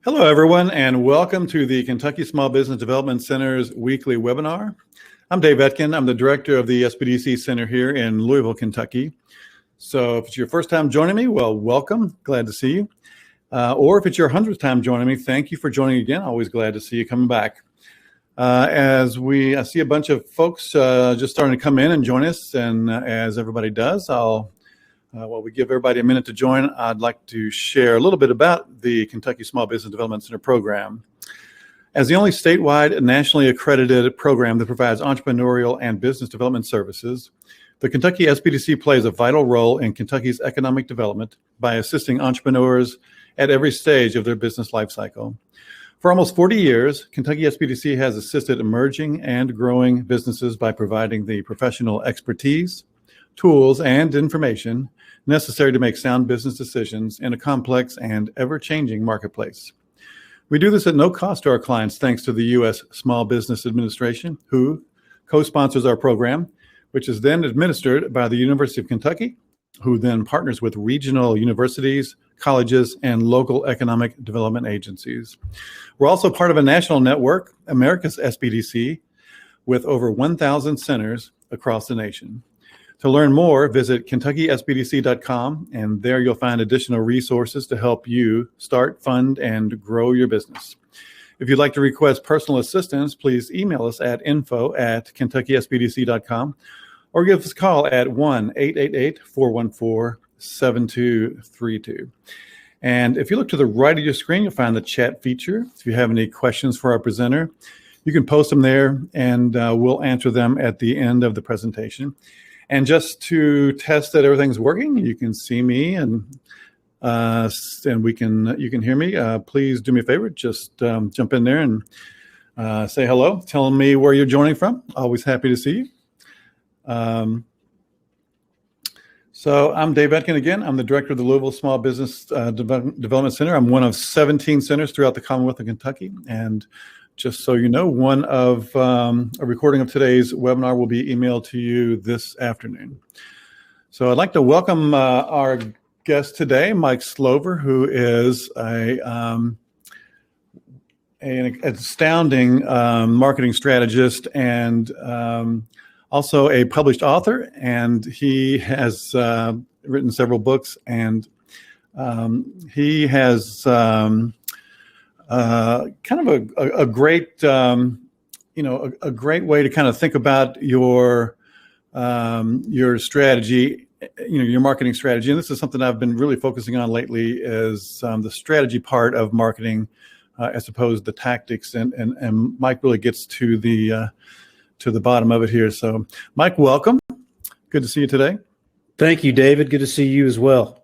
Hello, everyone, and welcome to the Kentucky Small Business Development Center's weekly webinar. I'm Dave Etkin. I'm the director of the SBDC Center here in Louisville, Kentucky. So if it's your first time joining me, well, welcome. Glad to see you. Or if it's your 100th time joining me, thank you for joining again. Always glad to see you coming back. I see a bunch of folks just starting to come in and join us, and as everybody does, while we give everybody a minute to join, I'd like to share a little bit about the Kentucky Small Business Development Center program. As the only statewide and nationally accredited program that provides entrepreneurial and business development services, the Kentucky SBDC plays a vital role in Kentucky's economic development by assisting entrepreneurs at every stage of their business life cycle. For almost 40 years, Kentucky SBDC has assisted emerging and growing businesses by providing the professional expertise, tools, and information necessary to make sound business decisions in a complex and ever-changing marketplace. We do this at no cost to our clients thanks to the U.S. Small Business Administration, who co-sponsors our program, which is then administered by the University of Kentucky, who then partners with regional universities, colleges, and local economic development agencies. We're also part of a national network, America's SBDC, with over 1,000 centers across the nation. To learn more, visit KentuckySBDC.com, and there you'll find additional resources to help you start, fund, and grow your business. If you'd like to request personal assistance, please email us at info@KentuckySBDC.com or give us a call at 1-888-414-7232. And if you look to the right of your screen, you'll find the chat feature. If you have any questions for our presenter, you can post them there, and we'll answer them at the end of the presentation. And just to test that everything's working, you can see me and you can hear me. Please do me a favor, just jump in there and say hello. Tell me where you're joining from. Always happy to see you. So I'm Dave Etkin again. I'm the director of the Louisville Small Business Development Center. I'm one of 17 centers throughout the Commonwealth of Kentucky. And just so you know, a recording of today's webinar will be emailed to you this afternoon. So I'd like to welcome our guest today, Mike Slover, who is an astounding marketing strategist and also a published author. And he has written several books, and he has kind of a great, a great way to kind of think about your strategy, your marketing strategy. And this is something I've been really focusing on lately, is the strategy part of marketing, as opposed to the tactics. And Mike really gets to the bottom of it here. So, Mike, welcome. Good to see you today. Thank you, David. Good to see you as well.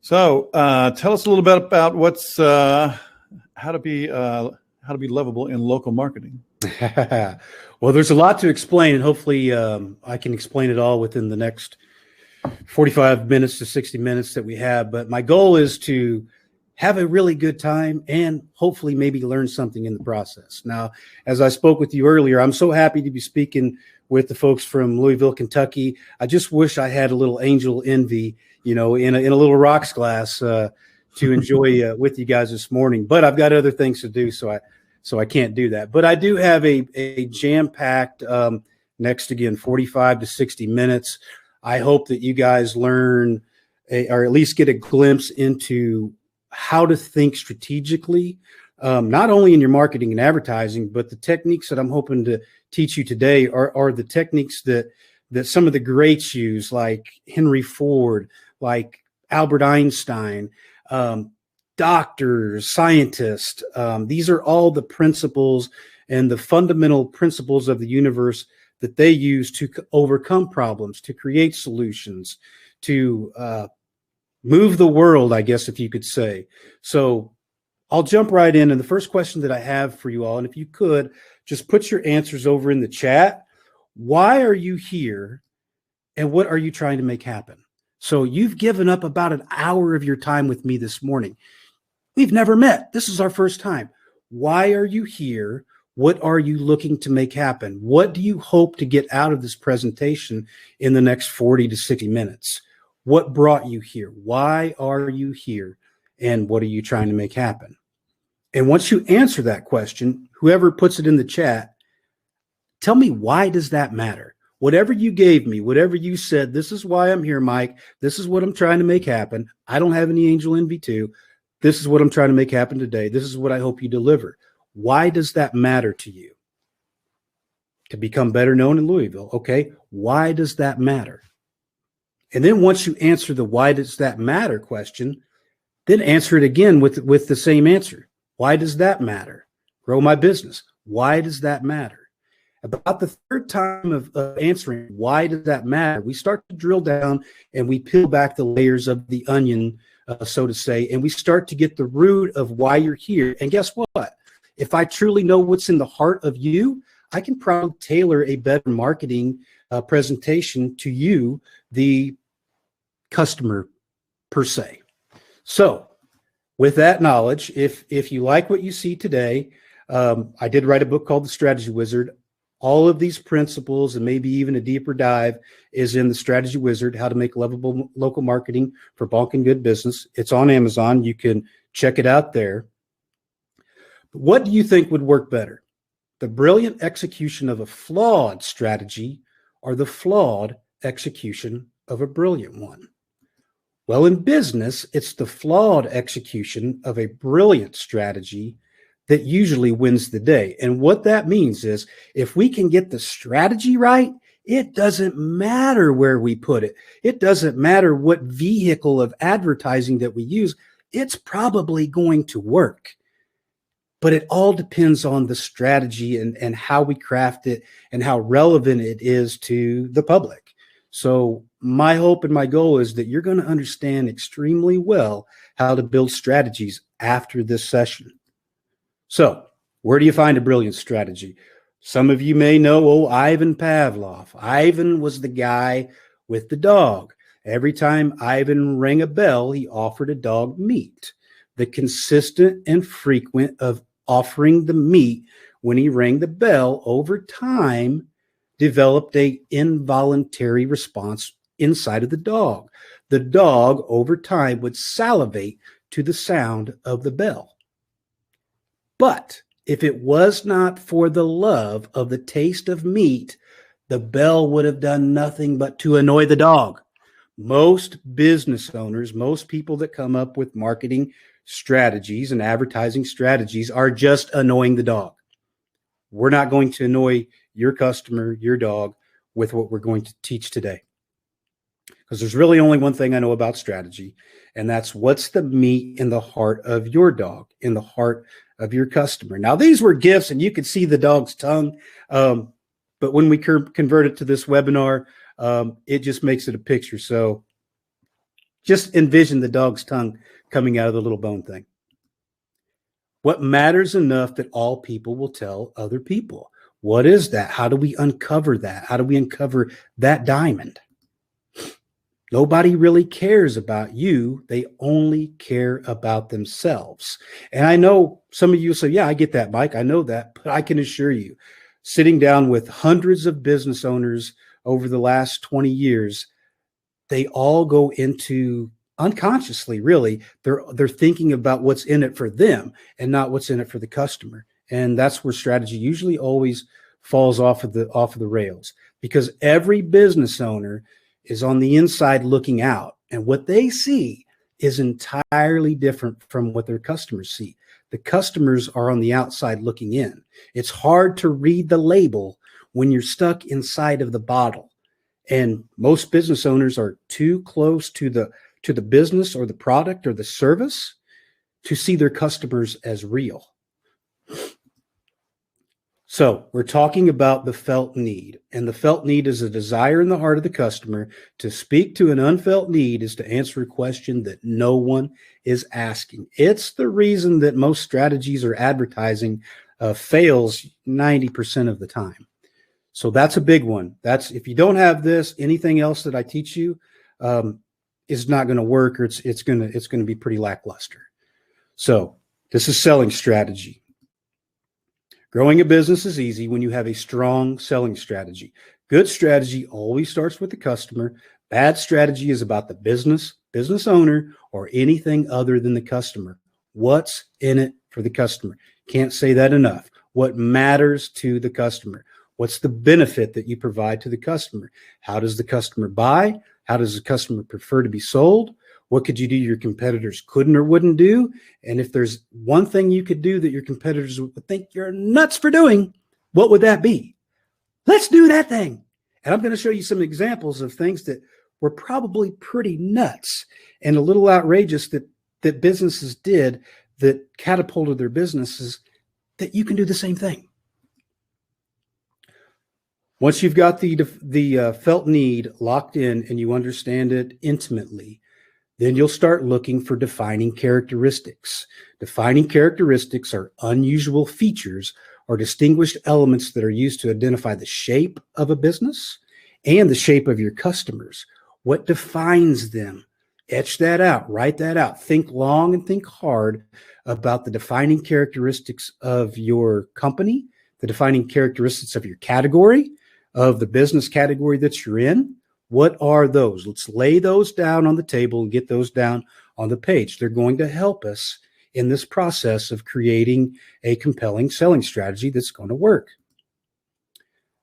So, tell us a little bit about what's how to be lovable in local marketing. Well, there's a lot to explain, and hopefully I can explain it all within the next 45 minutes to 60 minutes that we have. But my goal is to have a really good time and hopefully maybe learn something in the process. Now, as I spoke with you earlier, I'm so happy to be speaking with the folks from Louisville, Kentucky. I just wish I had a little angel envy, in a little rocks glass to enjoy with you guys this morning. But I've got other things to do, so I can't do that. But I do have a jam-packed next, again, 45 to 60 minutes. I hope that you guys learn or at least get a glimpse into how to think strategically, not only in your marketing and advertising, but the techniques that I'm hoping to teach you today are the techniques that some of the greats use, like Henry Ford, like Albert Einstein, doctors, scientists. These are all the principles and the fundamental principles of the universe that they use to overcome problems, to create solutions, to move the world, I guess, if you could say. So I'll jump right in. And the first question that I have for you all, and if you could, just put your answers over in the chat. Why are you here? And what are you trying to make happen? So you've given up about an hour of your time with me this morning. We've never met. This is our first time. Why are you here? What are you looking to make happen? What do you hope to get out of this presentation in the next 40 to 60 minutes? What brought you here? Why are you here? and what are you trying to make happen? And once you answer that question, whoever puts it in the chat, tell me, why does that matter? Whatever you gave me, whatever you said, this is why I'm here, Mike. This is what I'm trying to make happen. I don't have any angel envy too. This is what I'm trying to make happen today. This is what I hope you deliver. Why does that matter to you? To become better known in Louisville. Okay, why does that matter? And then once you answer the why does that matter question, then answer it again with the same answer. Why does that matter? Grow my business. Why does that matter? About the third time of answering, why does that matter? We start to drill down and we peel back the layers of the onion, so to say, and we start to get the root of why you're here. And guess what? If I truly know what's in the heart of you, I can probably tailor a better marketing presentation to you, the customer per se. So with that knowledge, if you like what you see today, I did write a book called The Strategy Wizard. All of these principles and maybe even a deeper dive is in The Strategy Wizard, How to Make Lovable Local Marketing for Bulk and Good Business. It's on Amazon. You can check it out there. But what do you think would work better? The brilliant execution of a flawed strategy or the flawed execution of a brilliant one? Well, in business, it's the flawed execution of a brilliant strategy that usually wins the day. And what that means is if we can get the strategy right, it doesn't matter where we put it. It doesn't matter what vehicle of advertising that we use. It's probably going to work. But it all depends on the strategy and how we craft it and how relevant it is to the public. So my hope and my goal is that you're going to understand extremely well how to build strategies after this session. So where do you find a brilliant strategy? Some of you may know, Ivan Pavlov. Ivan was the guy with the dog. Every time Ivan rang a bell, he offered a dog meat. The consistent and frequent of offering the meat when he rang the bell over time developed an involuntary response inside of the dog. The dog over time would salivate to the sound of the bell. But if it was not for the love of the taste of meat, the bell would have done nothing but to annoy the dog. Most business owners, most people that come up with marketing strategies and advertising strategies are just annoying the dog. We're not going to annoy your customer, your dog, with what we're going to teach today. Because there's really only one thing I know about strategy, and that's what's the meat in the heart of your dog, in the heart of your customer. Now, these were gifts, and you could see the dog's tongue, but when we convert it to this webinar, it just makes it a picture. So just envision the dog's tongue coming out of the little bone thing. What matters enough that all people will tell other people? What is that? How do we uncover that? How do we uncover that diamond? Nobody really cares about you. They only care about themselves. And I know some of you say, yeah, I get that, Mike. I know that. But I can assure you, sitting down with hundreds of business owners over the last 20 years, they all go into unconsciously, really, they're thinking about what's in it for them and not what's in it for the customer. And that's where strategy usually always falls off of the rails, because every business owner is on the inside looking out, and what they see is entirely different from what their customers see. The customers are on the outside looking in. It's hard to read the label when you're stuck inside of the bottle. And most business owners are too close to the business or the product or the service to see their customers as real. So we're talking about the felt need, and the felt need is a desire in the heart of the customer. To speak to an unfelt need is to answer a question that no one is asking. It's the reason that most strategies or advertising fails 90% of the time. So that's a big one. That's, if you don't have this, anything else that I teach you is not going to work, or it's going to be pretty lackluster. So this is selling strategy. Growing a business is easy when you have a strong selling strategy. Good strategy always starts with the customer. Bad strategy is about the business owner, or anything other than the customer. What's in it for the customer? Can't say that enough. What matters to the customer? What's the benefit that you provide to the customer? How does the customer buy? How does the customer prefer to be sold? What could you do your competitors couldn't or wouldn't do? And if there's one thing you could do that your competitors would think you're nuts for doing, what would that be? Let's do that thing. And I'm going to show you some examples of things that were probably pretty nuts and a little outrageous that businesses did that catapulted their businesses, that you can do the same thing. Once you've got the felt need locked in and you understand it intimately, then you'll start looking for defining characteristics. Defining characteristics are unusual features or distinguished elements that are used to identify the shape of a business and the shape of your customers. What defines them? Etch that out, write that out. Think long and think hard about the defining characteristics of your company, the defining characteristics of your category, of the business category that you're in. What are those? Let's lay those down on the table and get those down on the page. They're going to help us in this process of creating a compelling selling strategy that's going to work.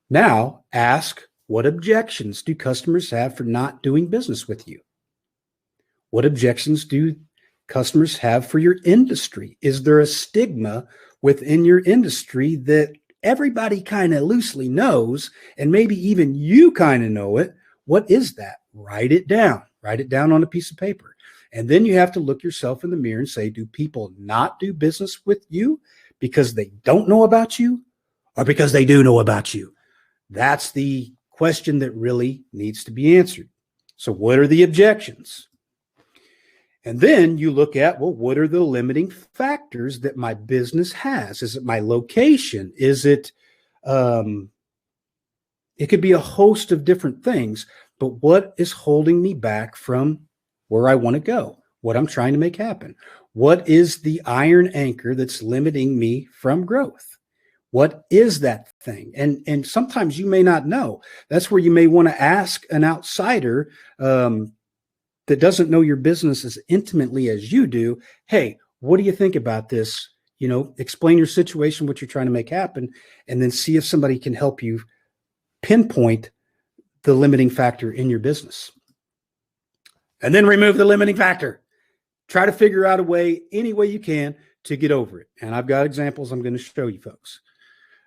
Now, ask, what objections do customers have for not doing business with you? What objections do customers have for your industry? Is there a stigma within your industry that everybody kind of loosely knows, and maybe even you kind of know it? What is that? Write it down. Write it down on a piece of paper. And then you have to look yourself in the mirror and say, do people not do business with you because they don't know about you, or because they do know about you? That's the question that really needs to be answered. So what are the objections? And then you look at, well, what are the limiting factors that my business has? Is it my location? Is it, it could be a host of different things, but what is holding me back from where I want to go, what I'm trying to make happen? What is the iron anchor that's limiting me from growth? What is that thing? And sometimes you may not know. That's where you may want to ask an outsider that doesn't know your business as intimately as you do. Hey, what do you think about this? You know, explain your situation, what you're trying to make happen, and then see if somebody can help you pinpoint the limiting factor in your business. And then remove the limiting factor. Try to figure out a way, any way you can, to get over it. And I've got examples I'm going to show you folks.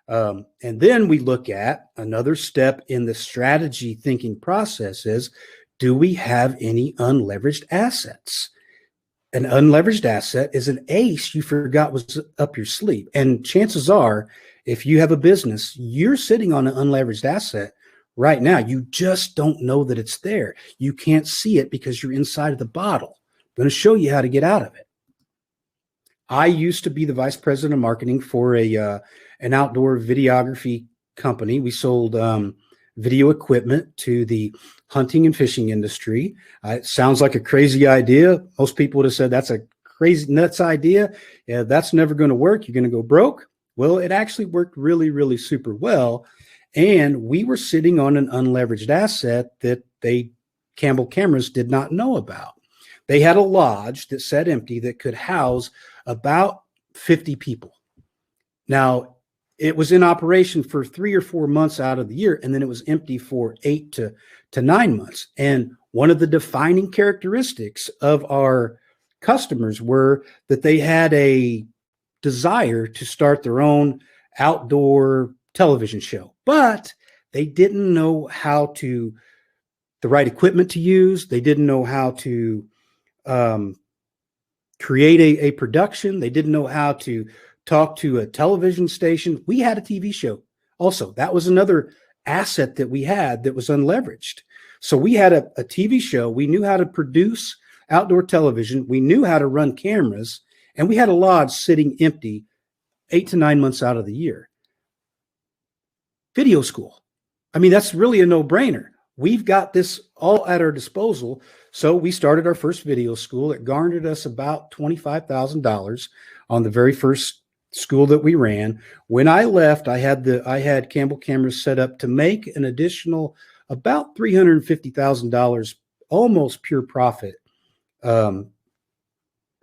And then we look at another step in the strategy thinking process is, do we have any unleveraged assets? An unleveraged asset is an ace you forgot was up your sleeve. And chances are, if you have a business, you're sitting on an unleveraged asset right now. You just don't know that it's there. You can't see it because you're inside of the bottle. I'm going to show you how to get out of it. I used to be the vice president of marketing for an outdoor videography company. We sold video equipment to the hunting and fishing industry. It sounds like a crazy idea. Most people would have said that's a crazy nuts idea. Yeah, that's never going to work. You're going to go broke. Well, it actually worked really, really super well. And we were sitting on an unleveraged asset that Campbell Cameras did not know about. They had a lodge that sat empty that could house about 50 people. Now, it was in operation for 3 or 4 months out of the year, and then it was empty for 8 to 9 months. And one of the defining characteristics of our customers were that they had a desire to start their own outdoor television show, but they didn't know the right equipment to use. They didn't know how to create a production. They didn't know how to talk to a television station. We had a TV show also. That was another asset that we had that was unleveraged. So we had a TV show. We knew how to produce outdoor television. We knew how to run cameras, and we had a lodge sitting empty 8 to 9 months out of the year. Video school. I mean, that's really a no-brainer. We've got this all at our disposal. So we started our first video school. It garnered us about $25,000 on the very first school that we ran. When I left, I had Campbell Cameras set up to make an additional about $350,000, almost pure profit a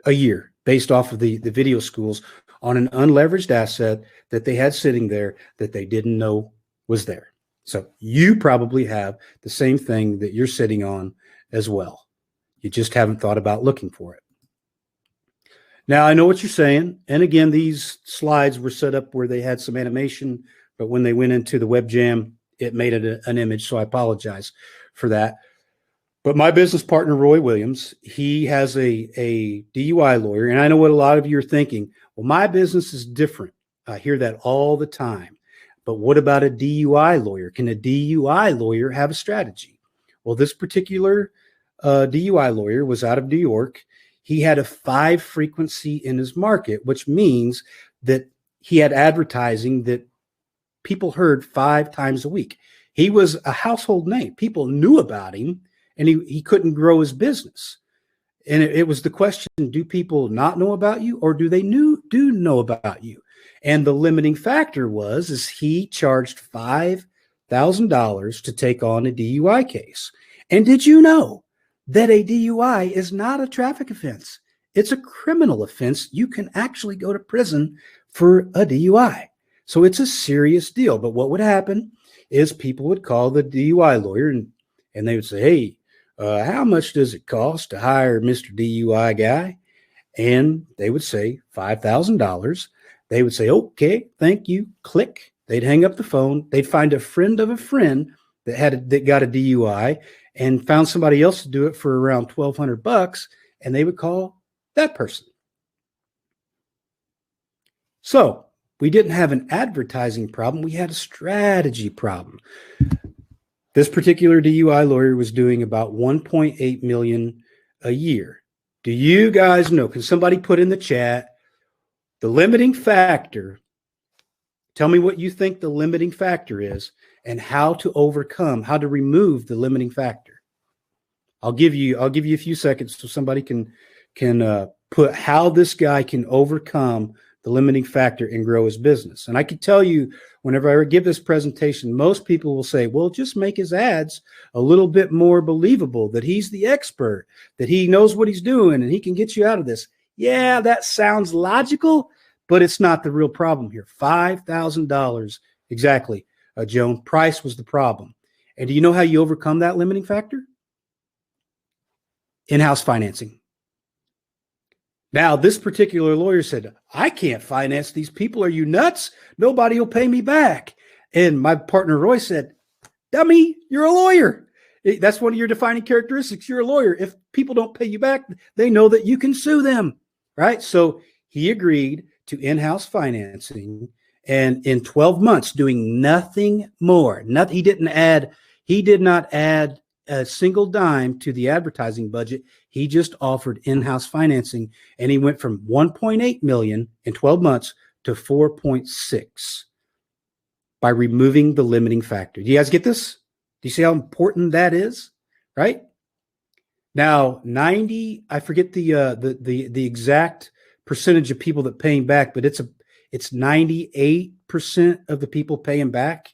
year based off of the video schools on an unleveraged asset that they had sitting there that they didn't know was there. So you probably have the same thing that you're sitting on as well. You just haven't thought about looking for it. Now, I know what you're saying. And again, these slides were set up where they had some animation, but when they went into the web jam, it made it an image. So I apologize for that. But my business partner, Roy Williams, he has a DUI lawyer. And I know what a lot of you are thinking. Well, my business is different. I hear that all the time. But what about a DUI lawyer? Can a DUI lawyer have a strategy? Well, this particular DUI lawyer was out of New York. He had a 5 frequency in his market, which means that he had advertising that people heard 5 times a week. He was a household name. People knew about him, and he couldn't grow his business. And it was the question, do people not know about you, or do they do know about you? And the limiting factor is he charged $5,000 to take on a DUI case. And did you know that a DUI is not a traffic offense? It's a criminal offense. You can actually go to prison for a DUI. So it's a serious deal. But what would happen is people would call the DUI lawyer and they would say, hey, how much does it cost to hire Mr. DUI guy? And they would say $5,000. They would say, okay, thank you. Click. They'd hang up the phone. They'd find a friend of a friend that got a DUI and found somebody else to do it for around $1,200, and they would call that person. So we didn't have an advertising problem. We had a strategy problem. This particular DUI lawyer was doing about $1.8 million a year. Do you guys know? Can somebody put in the chat the limiting factor? Tell me what you think the limiting factor is and how to remove the limiting factor. I'll give you a few seconds so somebody can put how this guy can overcome the limiting factor and grow his business. And I can tell you, whenever I give this presentation, most people will say, well, just make his ads a little bit more believable, that he's the expert, that he knows what he's doing, and he can get you out of this. Yeah, that sounds logical, but it's not the real problem here. $5,000, exactly, Joan. Price was the problem. And do you know how you overcome that limiting factor? In-house financing. Now, this particular lawyer said, I can't finance these people. Are you nuts? Nobody will pay me back. And my partner, Roy, said, dummy, you're a lawyer. That's one of your defining characteristics. You're a lawyer. If people don't pay you back, they know that you can sue them, right? So he agreed to in-house financing, and in 12 months, doing nothing more. He did not add a single dime to the advertising budget. He just offered in-house financing, and he went from 1.8 million in 12 months to 4.6 by removing the limiting factor. Do you guys get this? Do you see how important that is? Right? Now, I forget the exact percentage of people that paying back, but it's 98% of the people paying back.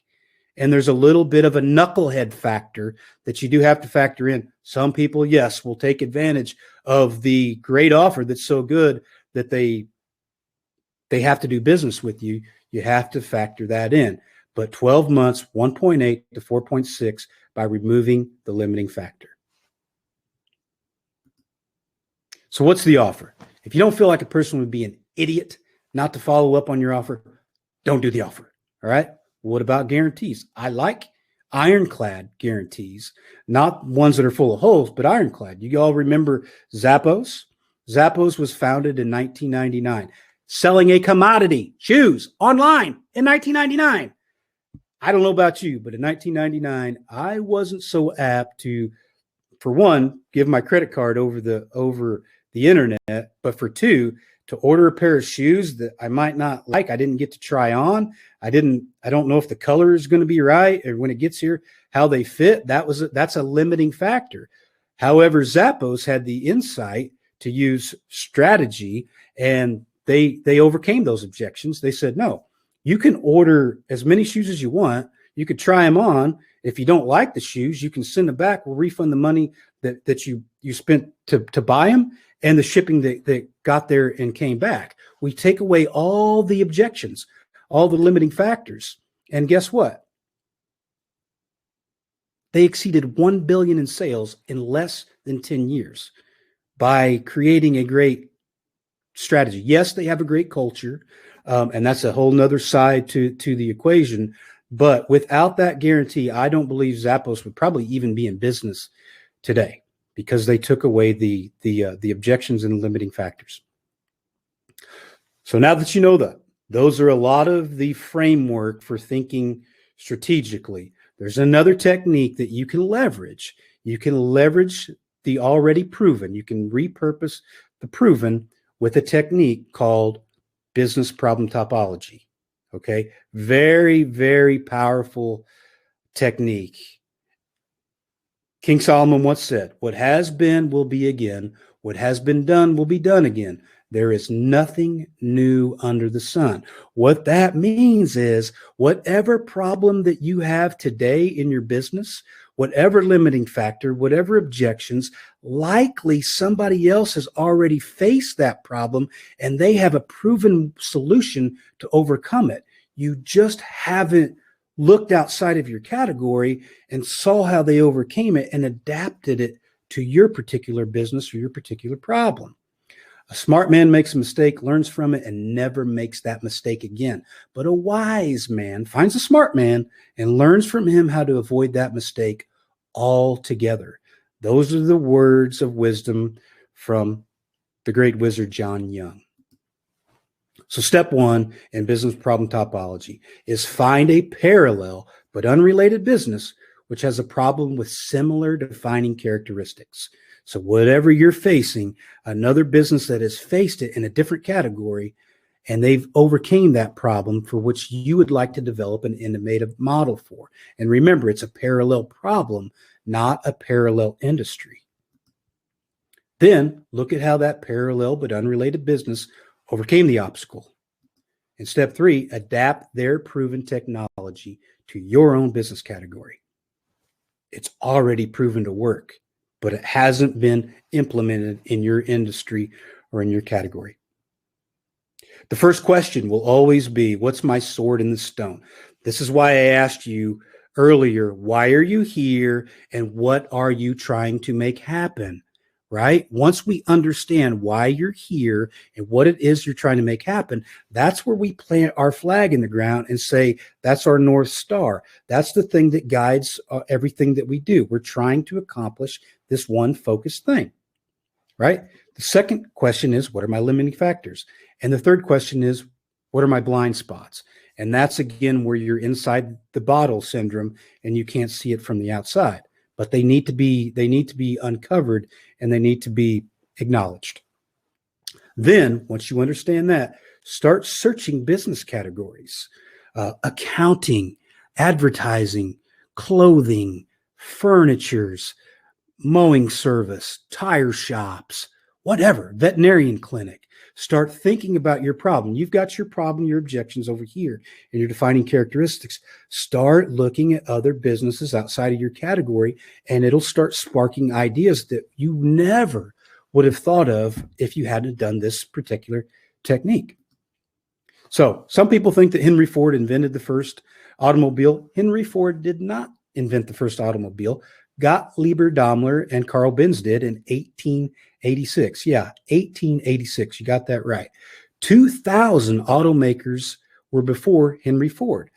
And there's a little bit of a knucklehead factor that you do have to factor in. Some people, yes, will take advantage of the great offer that's so good that they have to do business with you. You have to factor that in. But 12 months, 1.8 to 4.6 by removing the limiting factor. So what's the offer? If you don't feel like a person would be an idiot not to follow up on your offer, don't do the offer. All right? What about guarantees? I like ironclad guarantees, not ones that are full of holes, but ironclad. You all remember Zappos? Zappos was founded in 1999, selling a commodity, shoes, online in 1999. I don't know about you, but in 1999, I wasn't so apt to, for one, give my credit card over the internet, but for two, to order a pair of shoes that I might not like. I didn't get to try on. I don't know if the color is going to be right, or when it gets here, how they fit. That's a limiting factor. However, Zappos had the insight to use strategy, and they overcame those objections. They said, no, you can order as many shoes as you want. You could try them on. If you don't like the shoes, you can send them back. We'll refund the money that you spent to buy them and the shipping that got there and came back. We take away all the objections, all the limiting factors. And guess what? They exceeded 1 billion in sales in less than 10 years by creating a great strategy. Yes, they have a great culture, and that's a whole nother side to the equation. But without that guarantee, I don't believe Zappos would probably even be in business today because they took away the objections and limiting factors. So now that you know that, those are a lot of the framework for thinking strategically. There's another technique that you can leverage. You can leverage the already proven. You can repurpose the proven with a technique called business problem topology. Okay. Very, very powerful technique. King Solomon once said, what has been will be again. What has been done will be done again. There is nothing new under the sun. What that means is whatever problem that you have today in your business, whatever limiting factor, whatever objections, likely somebody else has already faced that problem and they have a proven solution to overcome it. You just haven't looked outside of your category and saw how they overcame it and adapted it to your particular business or your particular problem. A smart man makes a mistake, learns from it, and never makes that mistake again. But a wise man finds a smart man and learns from him how to avoid that mistake altogether. Those are the words of wisdom from the great wizard John Young. So step one in business problem topology is find a parallel but unrelated business which has a problem with similar defining characteristics. So whatever you're facing, another business that has faced it in a different category, and they've overcame that problem for which you would like to develop an innovative model for. And remember, it's a parallel problem, not a parallel industry. Then look at how that parallel but unrelated business overcame the obstacle. And step three, adapt their proven technology to your own business category. It's already proven to work, but it hasn't been implemented in your industry or in your category. The first question will always be, what's my sword in the stone? This is why I asked you earlier, why are you here and what are you trying to make happen, right? Once we understand why you're here and what it is you're trying to make happen, that's where we plant our flag in the ground and say, that's our North Star. That's the thing that guides everything that we do. We're trying to accomplish this one focused thing, right? The second question is, what are my limiting factors? And the third question is, what are my blind spots? And that's again where you're inside the bottle syndrome and you can't see it from the outside. But they need to be uncovered and they need to be acknowledged. Then, once you understand that, start searching business categories, accounting, advertising, clothing, furnitures, mowing service, tire shops, whatever, veterinarian clinic. Start thinking about your problem. You've got your problem, your objections over here, and your defining characteristics. Start looking at other businesses outside of your category, and it'll start sparking ideas that you never would have thought of if you hadn't done this particular technique. So some people think that Henry Ford invented the first automobile. Henry Ford did not invent the first automobile. Gottlieb Daimler and Carl Benz did in 1886. Yeah, 1886. You got that right. 2,000 automakers were before Henry Ford,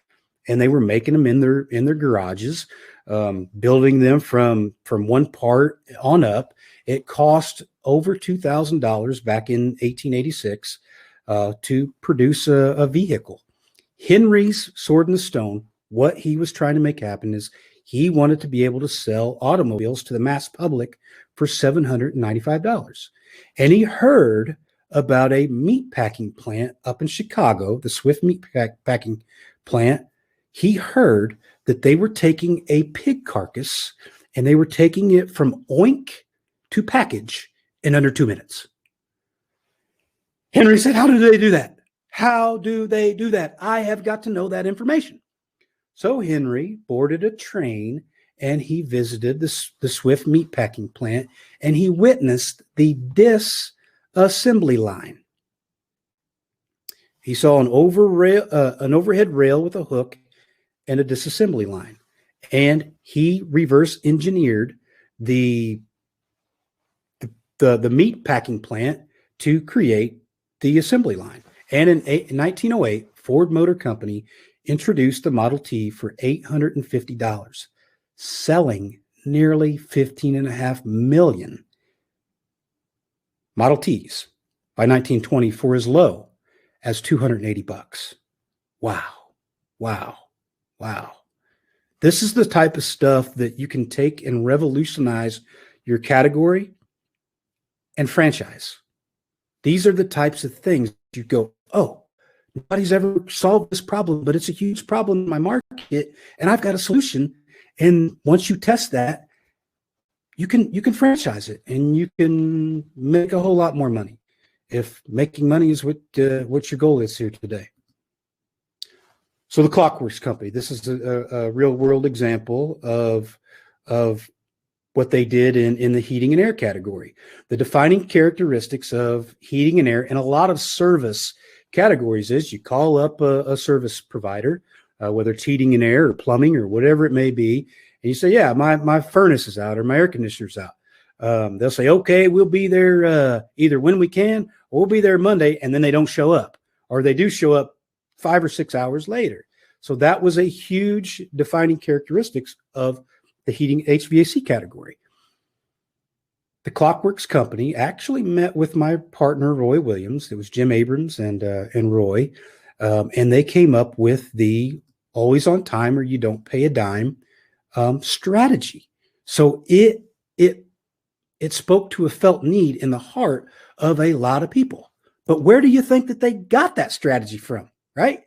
and they were making them in their garages, building them from one part on up. It cost over $2,000 back in 1886 to produce a vehicle. Henry's sword in the stone, what he was trying to make happen is he wanted to be able to sell automobiles to the mass public for $795. And he heard about a meat packing plant up in Chicago, the Swift meat packing plant. He heard that they were taking a pig carcass and they were taking it from oink to package in under 2 minutes. Henry said, how do they do that? How do they do that? I have got to know that information. So Henry boarded a train and he visited the Swift meatpacking plant, and he witnessed the disassembly line. He saw an overhead rail with a hook and a disassembly line, and he reverse engineered the meat packing plant to create the assembly line. And in 1908, Ford Motor Company introduced the Model T for $850, selling nearly 15.5 million Model Ts by 1920 for as low as $280. Wow. Wow. Wow. This is the type of stuff that you can take and revolutionize your category and franchise. These are the types of things you go, oh, nobody's ever solved this problem, but it's a huge problem in my market, and I've got a solution. And once you test that, you can franchise it, and you can make a whole lot more money. If making money is what your goal is here today. So the Clockworks Company, this is a real world example of what they did in the heating and air category. The defining characteristics of heating and air in a lot of service categories is you call up a service provider, whether it's heating and air or plumbing or whatever it may be, and you say, yeah, my furnace is out or my air conditioner's out. They'll say, okay, we'll be there either when we can, or we'll be there Monday, and then they don't show up, or they do show up 5 or 6 hours later. So that was a huge defining characteristics of the heating HVAC category. The Clockworks Company actually met with my partner, Roy Williams. It was Jim Abrams and Roy, and they came up with the always on time or you don't pay a dime strategy. So it spoke to a felt need in the heart of a lot of people. But where do you think that they got that strategy from, right?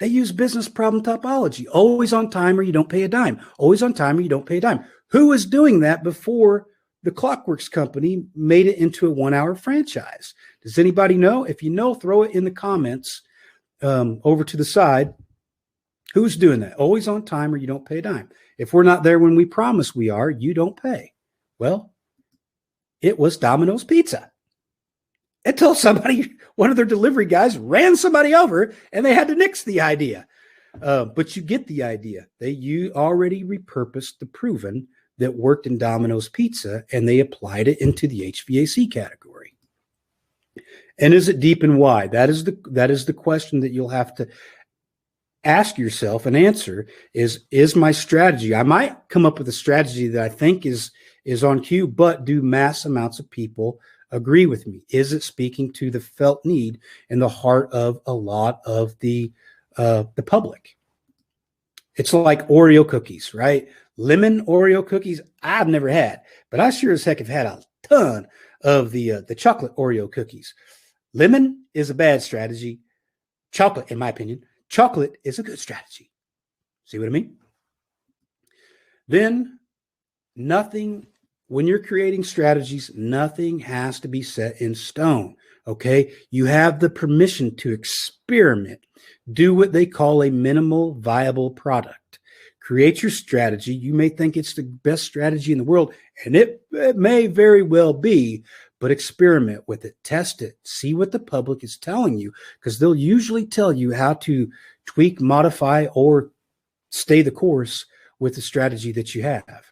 They use business problem topology. Always on time or you don't pay a dime. Always on time or you don't pay a dime. Who was doing that before the Clockworks Company made it into a 1-hour franchise? Does anybody know? If you know, throw it in the comments over to the side. Who's doing that? Always on time or you don't pay a dime. If we're not there when we promise we are, you don't pay. Well, it was Domino's Pizza. Until somebody, one of their delivery guys, ran somebody over and they had to nix the idea. But you get the idea. You already repurposed the proven that worked in Domino's Pizza, and they applied it into the HVAC category. And is it deep and wide? That is the question that you'll have to ask yourself and answer is my strategy. I might come up with a strategy that I think is on cue, but do mass amounts of people agree with me? Is it speaking to the felt need in the heart of a lot of the public? It's like Oreo cookies, right? Lemon Oreo cookies I've never had, but I sure as heck have had a ton of the chocolate Oreo cookies. Lemon is a bad strategy. Chocolate, in my opinion, chocolate is a good strategy. See what I mean? Then when you're creating strategies, nothing has to be set in stone. Okay. You have the permission to experiment, do what they call a minimal viable product, create your strategy. You may think it's the best strategy in the world, and it may very well be, but experiment with it, test it, see what the public is telling you, because they'll usually tell you how to tweak, modify, or stay the course with the strategy that you have.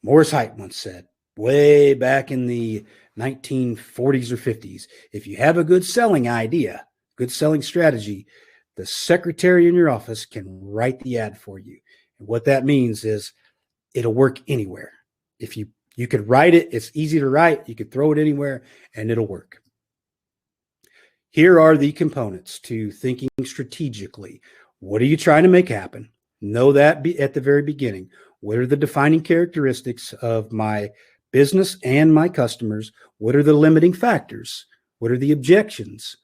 Morris Height once said, way back in the 1940s or 50s, if you have a good selling idea, good selling strategy, the secretary in your office can write the ad for you. And what that means is it'll work anywhere. If you could write it, it's easy to write. You could throw it anywhere and it'll work. Here are the components to thinking strategically. What are you trying to make happen? Know that at the very beginning. What are the defining characteristics of my business and my customers? What are the limiting factors? What are the objections?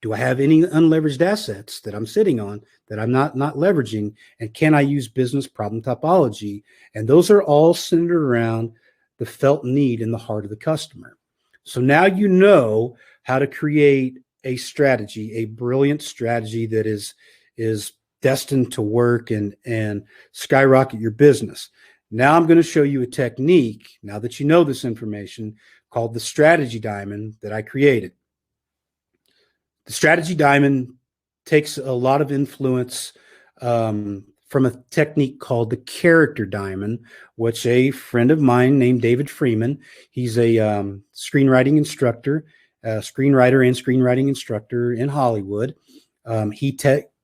Do I have any unleveraged assets that I'm sitting on that I'm not leveraging? And can I use business problem topology? And those are all centered around the felt need in the heart of the customer. So now you know how to create a strategy, a brilliant strategy that is destined to work and skyrocket your business. Now I'm going to show you a technique, now that you know this information, called the strategy diamond that I created. The strategy diamond takes a lot of influence from a technique called the character diamond, which a friend of mine named David Freeman, he's a screenwriting instructor, screenwriter and screenwriting instructor in Hollywood. He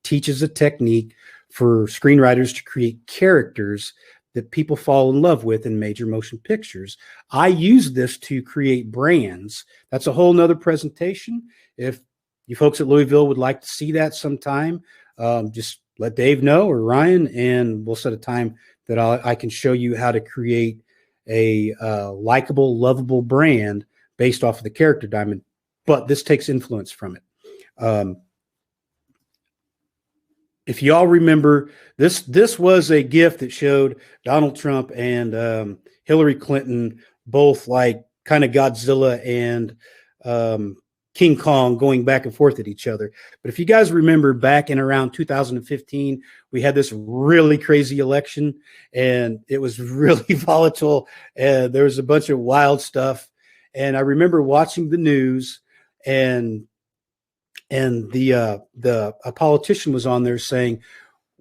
teaches a technique for screenwriters to create characters that people fall in love with in major motion pictures. I use this to create brands. That's a whole nother presentation. If you folks at Louisville would like to see that sometime, just let Dave know or Ryan, and we'll set a time that I can show you how to create a likable, lovable brand based off of the character diamond. But this takes influence from it. If y'all remember, this was a GIF that showed Donald Trump and Hillary Clinton both like kind of Godzilla and King Kong going back and forth at each other. But if you guys remember back in around 2015, we had this really crazy election and it was really volatile and there was a bunch of wild stuff. And I remember watching the news and a politician was on there saying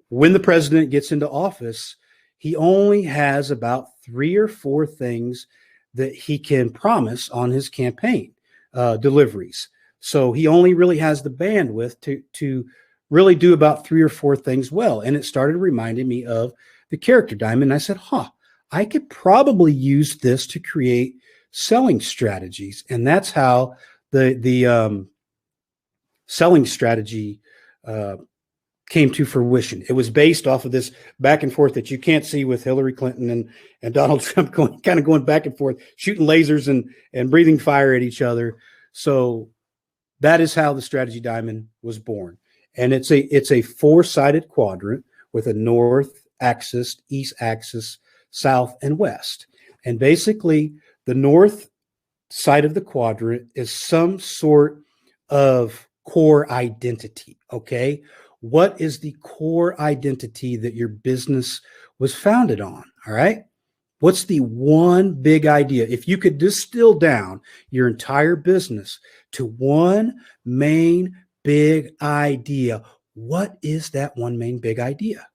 when the president gets into office, he only has about 3 or 4 things that he can promise on his campaign deliveries. So he only really has the bandwidth to really do about 3 or 4 things well. And it started reminding me of the character diamond. And I said, I could probably use this to create selling strategies. And that's how the selling strategy came to fruition. It was based off of this back and forth that you can't see with Hillary Clinton and Donald Trump going back and forth, shooting lasers and breathing fire at each other. So that is how the strategy diamond was born. And it's a 4-sided quadrant with a north axis, east axis, south, and west. And basically the north side of the quadrant is some sort of core identity. Okay. What is the core identity that your business was founded on? All right. What's the one big idea? If you could distill down your entire business to one main big idea, what is that one main big idea?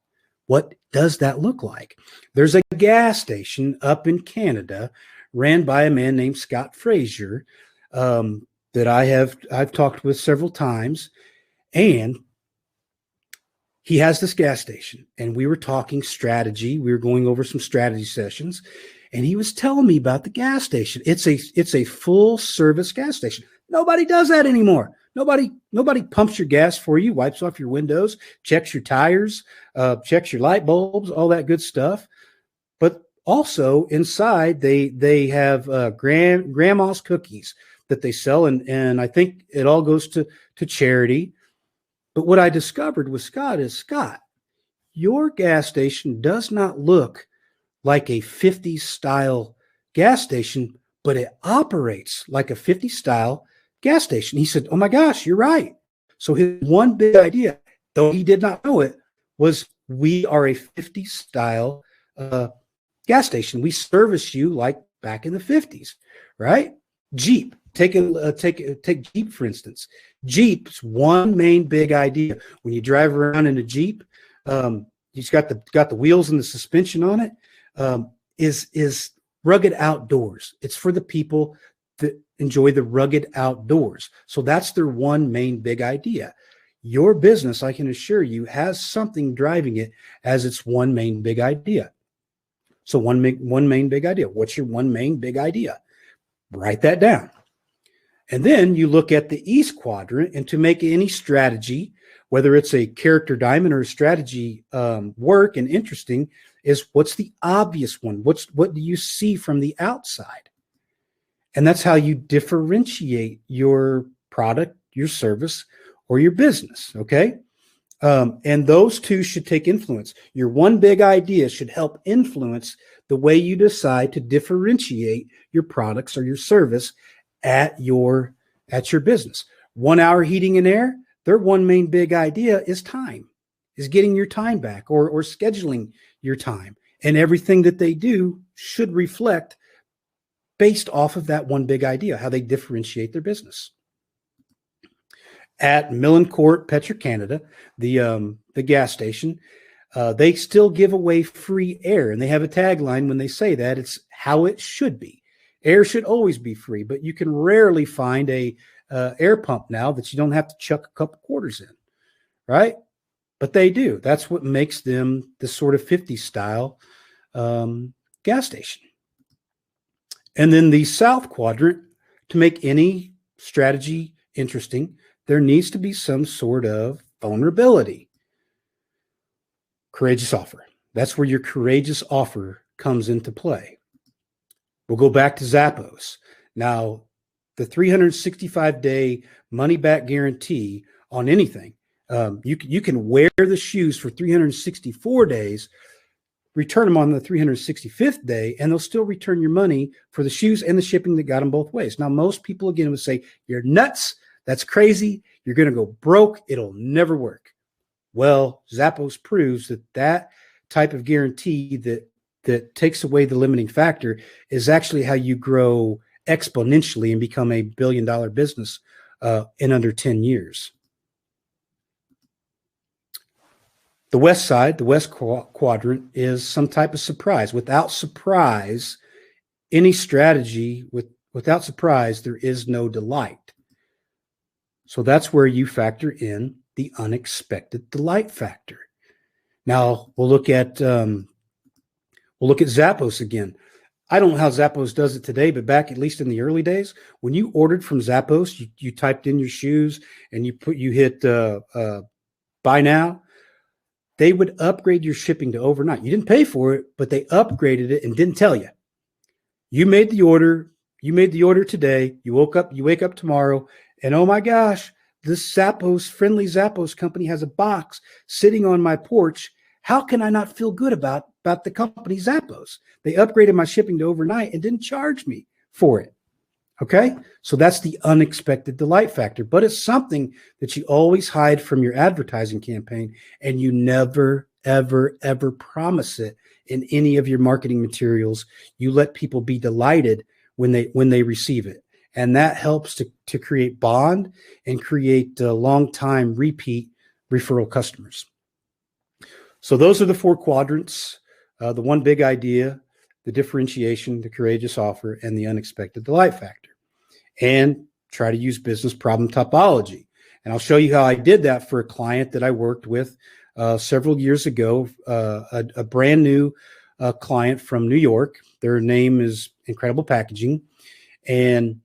What does that look like? There's a gas station up in Canada ran by a man named Scott Frazier that I've talked with several times, and he has this gas station, and we were talking strategy. We were going over some strategy sessions, and he was telling me about the gas station. It's a full service gas station. Nobody does that anymore. Nobody pumps your gas for you, wipes off your windows, checks your tires, checks your light bulbs, all that good stuff. But also inside they have grandma's cookies that they sell, and I think it all goes to charity. But what I discovered with Scott is, Scott, your gas station does not look like a 50s style gas station, but it operates like a 50s style gas station. He said, oh my gosh, you're right. So his one big idea, though he did not know it, was we are a 50s style gas station. We service you like back in the 50s, right? Jeep. Take Jeep, for instance. Jeep's one main big idea. When you drive around in a Jeep, you've got the wheels and the suspension on it, is rugged outdoors. It's for the people that enjoy the rugged outdoors. So that's their one main big idea. Your business, I can assure you, has something driving it as its one main big idea. So one main big idea. What's your one main big idea? Write that down. And then you look at the east quadrant, and to make any strategy, whether it's a character diamond or a strategy work and interesting, is what's the obvious one? What do you see from the outside? And that's how you differentiate your product, your service, or your business. Okay. And those two should take influence. Your one big idea should help influence the way you decide to differentiate your products or your service at your business. 1 hour heating and air, their one main big idea is time. is getting your time back or scheduling your time. And everything that they do should reflect based off of that one big idea, how they differentiate their business. At Millencourt Petro-Canada, the gas station, they still give away free air, and they have a tagline when they say that. It's how it should be. Air should always be free, but you can rarely find a air pump now that you don't have to chuck a couple quarters in, right? But they do. That's what makes them the sort of 50s style gas station. And then the South Quadrant, to make any strategy interesting, there needs to be some sort of vulnerability. Courageous offer. That's where your courageous offer comes into play. We'll go back to Zappos. Now, the 365-day money-back guarantee on anything, you can wear the shoes for 364 days, return them on the 365th day, and they'll still return your money for the shoes and the shipping that got them both ways. Now, most people, again, would say, you're nuts. That's crazy. You're going to go broke. It'll never work. Well, Zappos proves that type of guarantee that takes away the limiting factor is actually how you grow exponentially and become a billion-dollar business in under 10 years. The west side, the west quadrant, is some type of surprise. Without surprise, any strategy, without surprise, there is no delight. So that's where you factor in the unexpected delight factor. Now we'll look at Zappos again. I don't know how Zappos does it today, but back at least in the early days, when you ordered from Zappos, you typed in your shoes and you hit buy now. They would upgrade your shipping to overnight. You didn't pay for it, but they upgraded it and didn't tell you. You made the order. You made the order today. You wake up tomorrow, and oh my gosh, this friendly Zappos company has a box sitting on my porch. How can I not feel good about the company Zappos? They upgraded my shipping to overnight and didn't charge me for it. Okay, so that's the unexpected delight factor, but it's something that you always hide from your advertising campaign, and you never, ever, ever promise it in any of your marketing materials. You let people be delighted when they receive it, and that helps to create bond and create long-time repeat referral customers. So those are the four quadrants: the one big idea, the differentiation, the courageous offer, and the unexpected delight factor. And try to use business problem topology. And I'll show you how I did that for a client that I worked with several years ago, a brand new client from New York. Their name is Incredible Packaging. And